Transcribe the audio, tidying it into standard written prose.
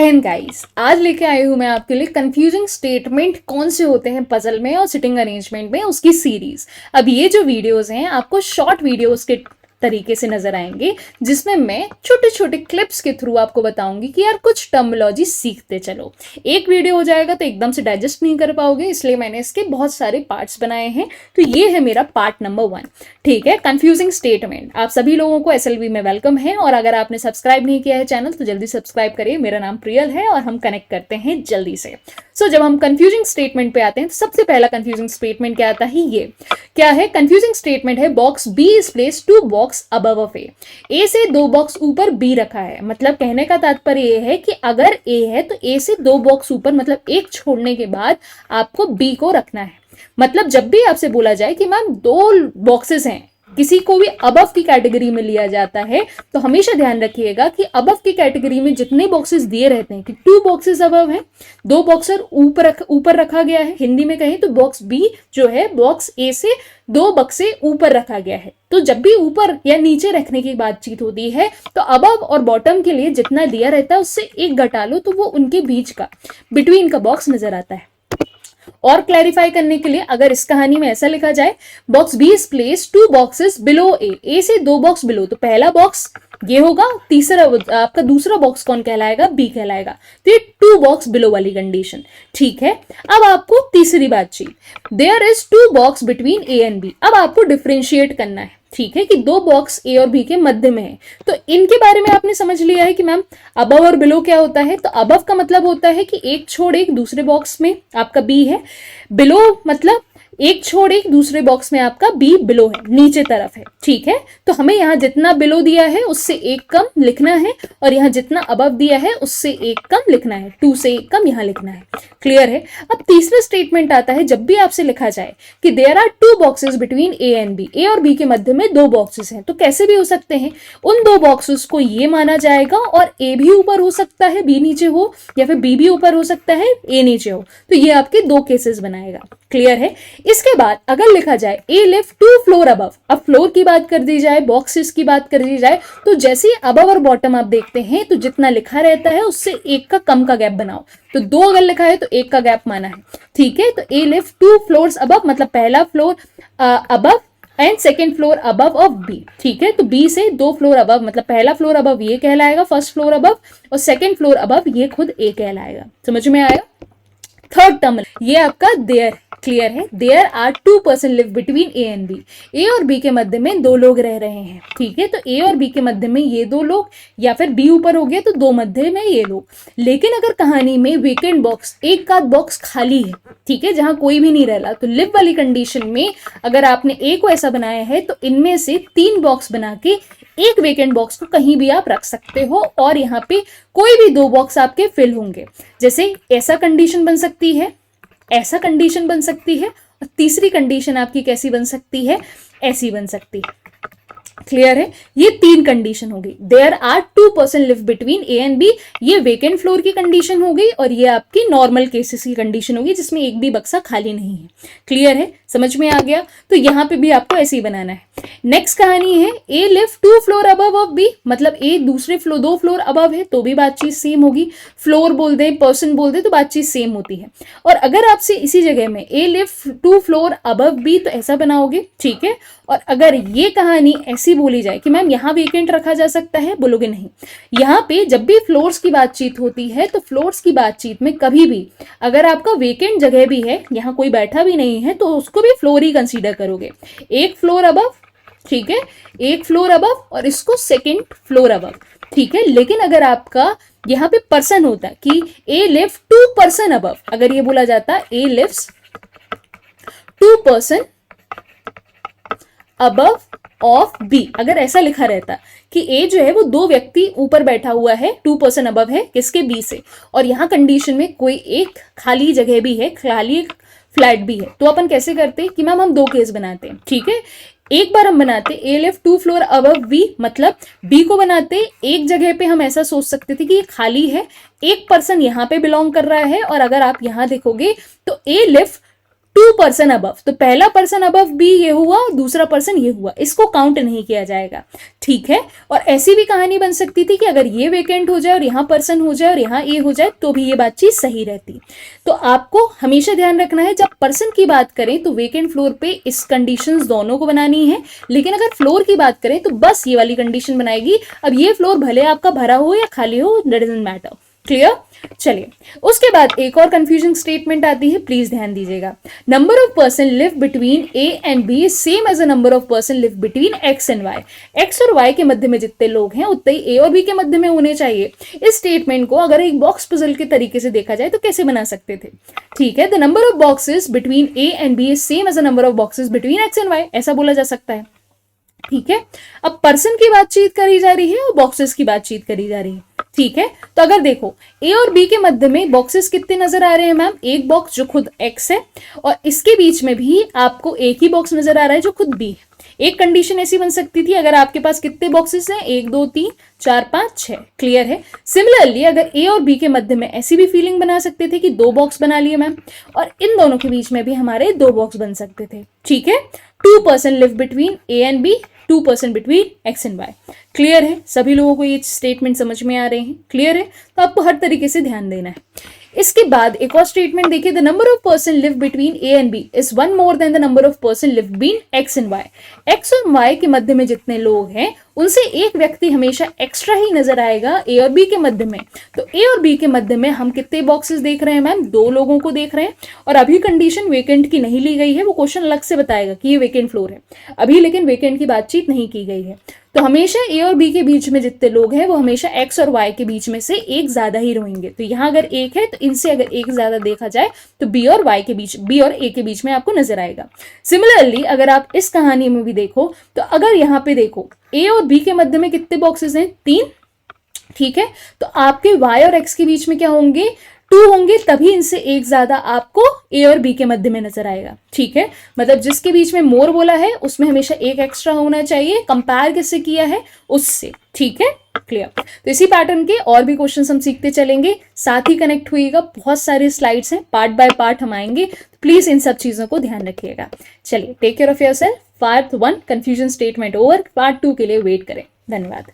Again guys, आज लेके आई हूं मैं आपके लिए कंफ्यूजिंग स्टेटमेंट कौन से होते हैं पजल में और सिटिंग अरेंजमेंट में, उसकी सीरीज। अब ये जो वीडियोस हैं आपको शॉर्ट वीडियोस के तरीके से नजर आएंगे, जिसमें मैं छोटे छोटे क्लिप्स के थ्रू आपको बताऊंगी कि यार कुछ टर्मिनोलॉजी सीखते चलो। एक वीडियो हो जाएगा तो एकदम से डाइजेस्ट नहीं कर पाओगे, इसलिए मैंने इसके बहुत सारे पार्ट्स बनाए हैं। तो ये है मेरा पार्ट नंबर 1, ठीक है, कंफ्यूजिंग स्टेटमेंट। आप सभी लोगों को एसएलवी में वेलकम है, और अगर आपने सब्सक्राइब नहीं किया है चैनल तो जल्दी सब्सक्राइब करिए। मेरा नाम प्रियल है और हम कनेक्ट करते हैं जल्दी से। जब हम कंफ्यूजिंग स्टेटमेंट पे आते हैं तो सबसे पहला कंफ्यूजिंग स्टेटमेंट क्या आता है, ये क्या है? कंफ्यूजिंग स्टेटमेंट है box B is place 2 box above of A. A से 2 बॉक्स ऊपर बी रखा है। मतलब कहने का तात्पर्य ये है कि अगर ए है तो ए से 2 बॉक्स ऊपर, मतलब एक छोड़ने के बाद आपको बी को रखना है। मतलब जब भी आपसे बोला जाए कि मैम 2 बॉक्सेस हैं, किसी को भी अबव की कैटेगरी में लिया जाता है, तो हमेशा ध्यान रखिएगा कि अबव की कैटेगरी में जितने बॉक्सेस दिए रहते हैं कि 2 बॉक्सेस अबव हैं, 2 बॉक्सर ऊपर रखा गया है। हिंदी में कहें तो बॉक्स बी जो है बॉक्स ए से 2 बक्से ऊपर रखा गया है। तो जब भी ऊपर या नीचे रखने की बातचीत होती है तो अबव और बॉटम के लिए जितना दिया रहता है उससे एक घटा लो, तो वो उनके बीच का, बिटवीन का बॉक्स नजर आता है। और क्लैरिफाई करने के लिए अगर इस कहानी में ऐसा लिखा जाए, box B is place 2 boxes below A, A से 2 बॉक्स बिलो, तो पहला बॉक्स ये होगा, तीसरा आपका दूसरा बॉक्स कौन कहलाएगा? बी कहलाएगा। तो ये 2 बॉक्स बिलो वाली कंडीशन, ठीक है। अब आपको तीसरी बातचीत, there is 2 box between A and B. अब आपको डिफरेंशिएट करना है, ठीक है, कि 2 बॉक्स ए और बी के मध्य में है। तो इनके बारे में आपने समझ लिया है कि मैम अबव और बिलो क्या होता है। तो अबव का मतलब होता है कि एक छोड़ एक दूसरे बॉक्स में आपका बी है, बिलो मतलब एक छोड़ एक दूसरे बॉक्स में आपका बी बिलो है, नीचे तरफ है, ठीक है। तो हमें यहां जितना बिलो दिया है उससे एक कम लिखना है, और यहां जितना अबव दिया है उससे एक कम लिखना है, 2 से एक कम यहां लिखना है। क्लियर है? अब तीसरा स्टेटमेंट आता है, जब भी आपसे लिखा जाए कि there are 2 boxes between A and B, A और बी के मध्य में 2 बॉक्सेस हैं, तो कैसे भी हो सकते हैं। उन 2 बॉक्सेस को ये माना जाएगा, और ए भी ऊपर हो सकता है बी नीचे हो, या फिर बी भी ऊपर हो सकता है ए नीचे हो। तो ये आपके 2 केसेस बनाएगा। क्लियर है? इसके बाद अगर लिखा जाए ए लिफ्ट 2 फ्लोर अबव, अब फ्लोर की बात कर दी जाए, बॉक्सेस की बात कर दी जाए, तो जैसे अबव और बॉटम आप देखते हैं तो जितना लिखा रहता है उससे एक का कम का गैप बनाओ। तो 2 अगर लिखा है तो एक का गैप माना है, ठीक है। तो ए लिफ्ट 2 फ्लोर्स अबव, मतलब पहला floor above and second floor above of B, ठीक है। तो बी से 2 फ्लोर अबव, मतलब पहला फ्लोर अबव ये कहलाएगा फर्स्ट फ्लोर अबव, और सेकेंड फ्लोर अबव ये खुद ए कहलाएगा। समझ में आया? थर्ड टर्म ये आपका देयर। क्लियर है? There are 2 person live between A and B, A और बी के मध्य में 2 लोग रह रहे हैं, ठीक है। तो ए और बी के मध्य में ये 2 लोग, या फिर बी ऊपर हो गया तो 2 मध्य में ये लोग। लेकिन अगर कहानी में वेकेंट बॉक्स, एक का बॉक्स खाली है, ठीक है, जहां कोई भी नहीं रह रहा, तो लिव वाली कंडीशन में अगर आपने ए को ऐसा बनाया है तो इनमें से 3 बॉक्स बना के एक वेकेंट बॉक्स को कहीं भी आप रख सकते हो, और यहाँ पे कोई भी 2 बॉक्स आपके फिल होंगे। जैसे ऐसा कंडीशन बन सकती है, ऐसा कंडीशन बन सकती है, और तीसरी कंडीशन आपकी कैसी बन सकती है? ऐसी बन सकती है। क्लियर है? ये 3 कंडीशन हो गई। There are 2 person live between A and B, ये वेकेंट फ्लोर की कंडीशन हो गई, और ये आपकी नॉर्मल केसेस की कंडीशन होगी जिसमें एक भी बक्सा खाली नहीं है। क्लियर है? समझ में आ गया? तो यहां पे भी आपको ऐसे ही बनाना है। नेक्स्ट कहानी है A live 2 floor above of B, मतलब ए दूसरे फ्लोर 2 फ्लोर अबव है तो भी बातचीत सेम होगी। फ्लोर बोल दे, पर्सन बोल दे तो बातचीत सेम होती है। और अगर आपसे इसी जगह में ए लिव 2 फ्लोर अबव बी तो ऐसा बनाओगे, ठीक है। और अगर ये कहानी ऐसी बोली जाए कि मैम यहां वेकेंट रखा जा सकता है, बोलोगे नहीं। यहां पे जब भी फ्लोर्स की बातचीत होती है तो फ्लोर्स की बातचीत में कभी भी अगर आपका वेकेंट जगह भी है, यहां कोई बैठा भी नहीं है, तो उसको भी फ्लोर ही कंसीडर करोगे। एक फ्लोर अबव, ठीक है, एक फ्लोर अबव, और इसको सेकेंड फ्लोर अबव, ठीक है। लेकिन अगर आपका यहां पे पर्सन होता कि ए लिव 2 पर्सन अबव, अगर ये बोला जाता A lives 2 person above of B, अगर ऐसा लिखा रहता कि ए जो है वो 2 व्यक्ति ऊपर बैठा हुआ है, 2 पर्सन अबव है किसके? बी से, और यहां कंडीशन में कोई एक खाली जगह भी है, खाली एक फ्लैट भी है, तो अपन कैसे करते कि मैम हम 2 केस बनाते हैं, ठीक है। एक बार हम बनाते ए लिव 2 फ्लोर अबव बी, मतलब बी को बनाते एक जगह पे हम ऐसा सोच सकते थे कि ये खाली है, एक पर्सन यहां पे बिलोंग कर रहा है, और अगर आप यहां देखोगे तो ए लिव 2% अबव, तो पहला पर्सन अबव बी ये हुआ, दूसरा पर्सन ये हुआ, इसको काउंट नहीं किया जाएगा, ठीक है। और ऐसी भी कहानी बन सकती थी कि अगर ये वेकेंट हो जाए और यहाँ पर्सन हो जाए और यहाँ ए हो जाए तो भी ये बातचीत सही रहती। तो आपको हमेशा ध्यान रखना है जब पर्सन की बात करें तो वेकेंट फ्लोर पे इस कंडीशंस दोनों को बनानी है, लेकिन अगर फ्लोर की बात करें तो बस ये वाली कंडीशन बनाएगी। अब ये फ्लोर भले आपका भरा हो या खाली हो, डजंट मैटर, क्लियर। चलिए उसके बाद एक और कंफ्यूजिंग स्टेटमेंट आती है, प्लीज ध्यान दीजिएगा। Number of person live between A and B same as a number of person live between X and Y. X और वाई के मध्य में जितने लोग हैं उतने ही ए और बी के मध्य में होने चाहिए। इस स्टेटमेंट को अगर एक बॉक्स पजल के तरीके से देखा जाए तो कैसे बना सकते थे, ठीक है। The number of boxes between A and B is same as a number of boxes between X and Y, ऐसा बोला जा सकता है, ठीक है। अब पर्सन की बातचीत करी जा रही है और बॉक्सेस की बातचीत करी जा रही है, ठीक है। तो अगर देखो ए और बी के मध्य में बॉक्सेस कितने नजर आ रहे हैं मैम, एक बॉक्स जो खुद एक्स है और इसके बीच में भी आपको एक ही बॉक्स नजर आ रहा है जो खुद बी है। एक कंडीशन ऐसी बन सकती थी अगर आपके पास कितने बॉक्सेस हैं, 1 2 3 4 5 6, क्लियर है। सिमिलरली अगर ए और बी के मध्य में ऐसी भी फीलिंग बना सकते थे कि 2 बॉक्स बना लिए मैम, और इन दोनों के बीच में भी हमारे 2 बॉक्स बन सकते थे, ठीक है। 2 person live between A and B, 2 person between X and Y, clear है। सभी लोगों को ये स्टेटमेंट समझ में आ रहे हैं, क्लियर है। तो आपको हर तरीके से ध्यान देना है। इसके बाद एक और स्टेटमेंट देखिए, the number of person live between A and B is 1 more than the number of person live between X and Y. X और वाई के मध्य में जितने लोग हैं उनसे एक व्यक्ति हमेशा एक्स्ट्रा ही नजर आएगा ए और बी के मध्य में। तो ए और बी के मध्य में हम कितने बॉक्सेस देख रहे हैं मैम, 2 लोगों को देख रहे हैं। और अभी कंडीशन वेकेंट की नहीं ली गई है, वो क्वेश्चन अलग से बताएगा कि ये वेकेंट फ्लोर है, अभी लेकिन वेकेंट की बातचीत नहीं की गई है। तो हमेशा ए और बी के बीच में जितने लोग हैं वो हमेशा एक्स और वाई के बीच में से एक ज्यादा ही रहेंगे। तो यहां अगर एक है तो इनसे अगर एक ज्यादा देखा जाए तो बी और वाई के बीच, बी और ए के बीच में आपको नजर आएगा। सिमिलरली अगर आप इस कहानी में भी देखो तो अगर यहाँ पे देखो ए और बी के मध्य में कितने बॉक्सेस हैं, 3, ठीक है। तो आपके वाई और एक्स के बीच में क्या होंगे, 2 होंगे, तभी इनसे एक ज्यादा आपको ए और बी के मध्य में नजर आएगा, ठीक है। मतलब जिसके बीच में मोर बोला है उसमें हमेशा एक एक्स्ट्रा होना चाहिए, कंपेयर किससे किया है, उससे, ठीक है, क्लियर। तो इसी पैटर्न के और भी क्वेश्चन हम सीखते चलेंगे, साथ ही कनेक्ट हुईगा। बहुत सारी स्लाइड्स हैं, पार्ट बाय पार्ट हम आएंगे, प्लीज इन सब चीजों को ध्यान रखिएगा। चलिए, take care of yourself. Part 1 confusion statement over, part 2 के लिए वेट करें। धन्यवाद।